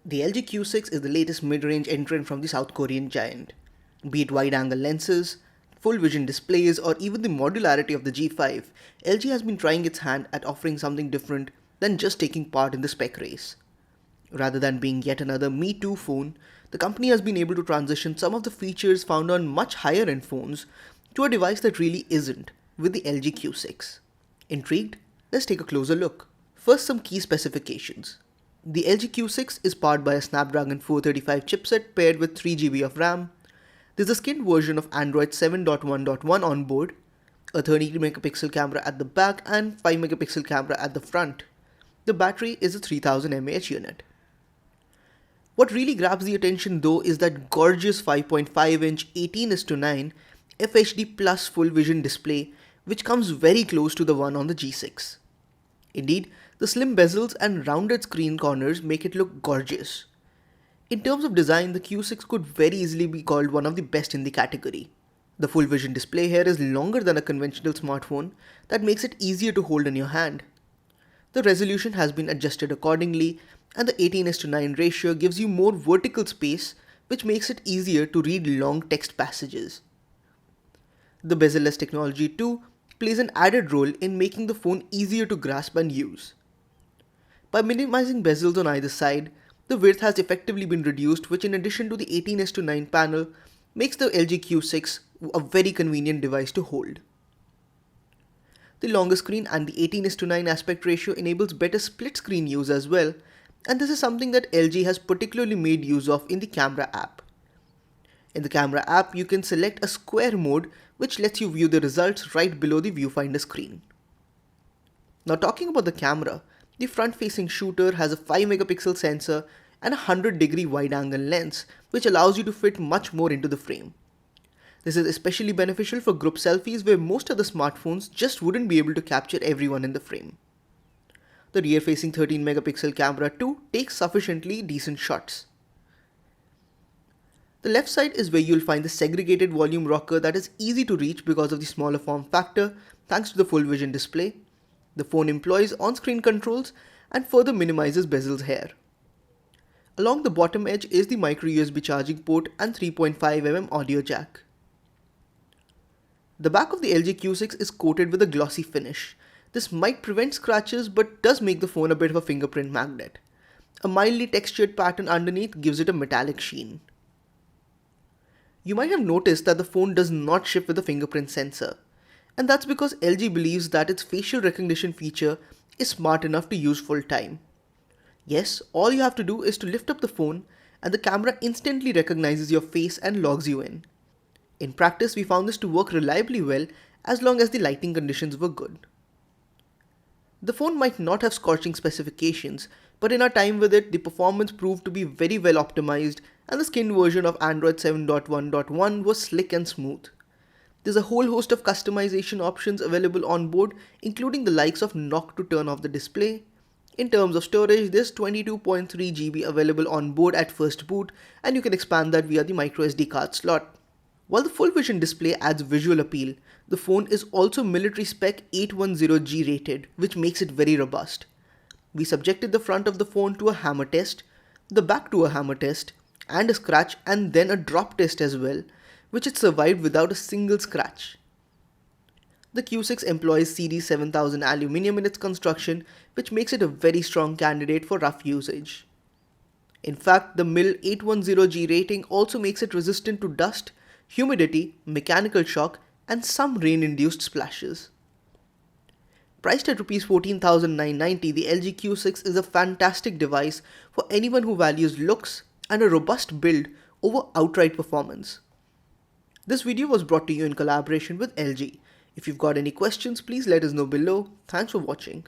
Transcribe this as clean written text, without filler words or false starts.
The LG Q6 is the latest mid-range entrant from the South Korean giant. Be it wide-angle lenses, full vision displays, or even the modularity of the G5, LG has been trying its hand at offering something different than just taking part in the spec race. Rather than being yet another Me Too phone, the company has been able to transition some of the features found on much higher-end phones to a device that really isn't, with the LG Q6. Intrigued? Let's take a closer look. First, some key specifications. The LG Q6 is powered by a Snapdragon 435 chipset paired with 3 GB of RAM. There's a skinned version of Android 7.1.1 on board, a 30 megapixel camera at the back and 5 megapixel camera at the front. The battery is a 3000 mAh unit. What really grabs the attention though is that gorgeous 5.5-inch 18:9 FHD Plus full vision display, which comes very close to the one on the G6. Indeed, the slim bezels and rounded screen corners make it look gorgeous. In terms of design, the Q6 could very easily be called one of the best in the category. The full vision display here is longer than a conventional smartphone that makes it easier to hold in your hand. The resolution has been adjusted accordingly, and the 18:9 ratio gives you more vertical space, which makes it easier to read long text passages. The bezel-less technology too plays an added role in making the phone easier to grasp and use. By minimizing bezels on either side, the width has effectively been reduced, which in addition to the 18:9 panel, makes the LG Q6 a very convenient device to hold. The longer screen and the 18:9 aspect ratio enables better split screen use as well, and this is something that LG has particularly made use of in the camera app. In the camera app, you can select a square mode which lets you view the results right below the viewfinder screen. Now talking about the camera, the front-facing shooter has a 5 megapixel sensor and a 100-degree wide-angle lens, which allows you to fit much more into the frame. This is especially beneficial for group selfies where most other smartphones just wouldn't be able to capture everyone in the frame. The rear-facing 13 megapixel camera too takes sufficiently decent shots. The left side is where you'll find the segregated volume rocker that is easy to reach because of the smaller form factor thanks to the full vision display. The phone employs on-screen controls and further minimizes bezels here. Along the bottom edge is the micro USB charging port and 3.5mm audio jack. The back of the LG Q6 is coated with a glossy finish. This might prevent scratches but does make the phone a bit of a fingerprint magnet. A mildly textured pattern underneath gives it a metallic sheen. You might have noticed that the phone does not ship with a fingerprint sensor, and that's because LG believes that its facial recognition feature is smart enough to use full time. Yes, all you have to do is to lift up the phone and the camera instantly recognizes your face and logs you in. In practice, we found this to work reliably well as long as the lighting conditions were good. The phone might not have scorching specifications, but in our time with it, the performance proved to be very well optimized and the skinned version of Android 7.1.1 was slick and smooth. There's a whole host of customization options available on board, including the likes of knock to turn off the display. In terms of storage, there's 22.3 GB available on board at first boot, and you can expand that via the microSD card slot. While the full vision display adds visual appeal, the phone is also military spec 810G rated, which makes it very robust. We subjected the front of the phone to a hammer test, the back to a hammer test, and a scratch and then a drop test as well, which it survived without a single scratch. The Q6 employs CD 7000 aluminium in its construction, which makes it a very strong candidate for rough usage. In fact, the MIL 810G rating also makes it resistant to dust, humidity, mechanical shock, and some rain-induced splashes. Priced at Rs 14,990, the LG Q6 is a fantastic device for anyone who values looks and a robust build over outright performance. This video was brought to you in collaboration with LG. If you've got any questions, please let us know below. Thanks for watching.